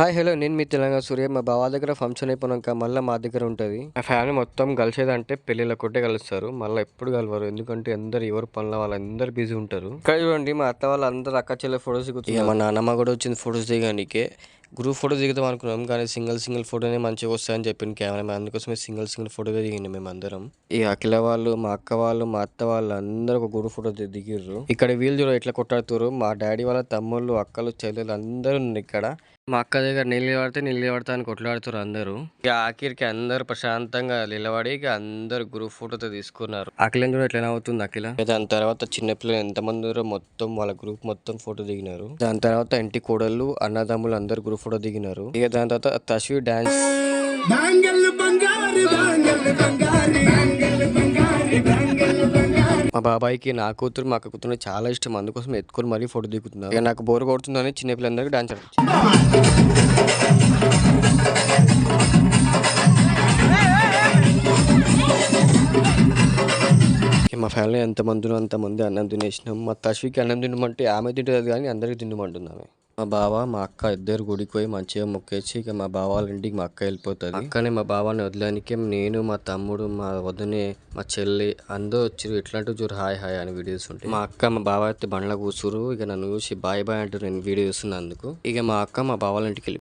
Hi hello నేను మీ తెలంగాణ సూర్య. మా బావ దగ్గర ఫంక్షన్ అయిపోయినాక మళ్ళీ మా దగ్గర ఉంటుంది. మా ఫ్యామిలీ మొత్తం కలిసేదంటే పెళ్ళిళ్ళ కొట్టే కలుస్తారు. మళ్ళీ ఎప్పుడు కలవరు, ఎందుకంటే అందరు ఎవరు పనుల వాళ్ళందరూ బిజీ ఉంటారు. ఇక్కడ చూడండి, మా అత్త వాళ్ళందరూ అక్క చెల్లె ఫొటోస్ దిగుతున్నారు. మా నాన్నమ్మ కూడా వచ్చింది ఫొటోస్ దిగానికే. గ్రూప్ ఫోటో దిగుదాం అనుకున్నాం, కానీ సింగిల్ ఫోటోనే మంచిగా వస్తాయని చెప్పింది కెమెరా. అందుకోసమే సింగిల్ ఫోటోగా దిగింది మేము అందరం. ఈ అఖిల వాళ్ళు, మా అక్క వాళ్ళు, మా అత్త వాళ్ళు అందరూ ఒక గ్రూప్ ఫోటో దిగిర్రు. ఇక్కడ వీళ్ళు చూడ ఎట్లా కొట్టాడుతారు. మా డాడీ వాళ్ళ తమ్ముళ్ళు, అక్కలు, చెల్లెలు అందరూ ఉన్నారు ఇక్కడ. మా అక్క దగ్గర నీళ్ళు పడతా అని కొట్లాడుతారు అందరూ. ఇక ఆఖరికి అందరూ ప్రశాంతంగా నిలబడి ఇక అందరు గ్రూప్ ఫోటోతో తీసుకున్నారు. అఖిలని కూడా ఎట్లా అవుతుంది అఖిల. దాని తర్వాత చిన్నపిల్లలు ఎంతమంది మొత్తం వాళ్ళ గ్రూప్ మొత్తం ఫోటో దిగినారు. దాని తర్వాత ఇంటి కోడళ్ళు, అన్నదమ్ములు అందరు గ్రూప్ ఫోటో దిగినారు. ఇక దాని తర్వాత తశ్వి డాన్స్. మా బాబాయికి నా కూతురు, మా అక్క కూతురు చాలా ఇష్టం. అందుకోసం ఎత్తుకొని మరీ ఫోటో దిగుతున్నారు. ఇక నాకు బోర్ కొడుతుందని చిన్నపిల్లలందరికీ డాన్స్ ఆడచ్చు. మా ఫ్యామిలీ ఎంతమంది అంతమంది అన్నం తినేసినాం. మా తశ్వికి అన్నం తినమంటే ఆమె తింటుంది, కానీ అందరికి తినమంటుంది ఆమె. మా బావ మా అక్క ఇద్దరు గుడికి పోయి మంచిగా మొక్కేసి ఇక మా బావ వాళ్ళ ఇంటికి మా అక్క వెళ్ళిపోతుంది. అక్కనే మా బావాని వదలడానికి నేను, మా తమ్ముడు, మా వదినే, మా చెల్లి అందరూ వచ్చారు. ఎట్లాంటి చూరు హాయ్ హాయ్ అని వీడియోస్ ఉంటాయి. మా అక్క మా బావ అయితే బండ్ల కూర్చురు. ఇక నన్ను చూసి బాయ్ బాయ్ అంటారు నేను వీడియో చూస్తున్నందుకు. ఇక మా అక్క మా బావ వాళ్ళ ఇంటికి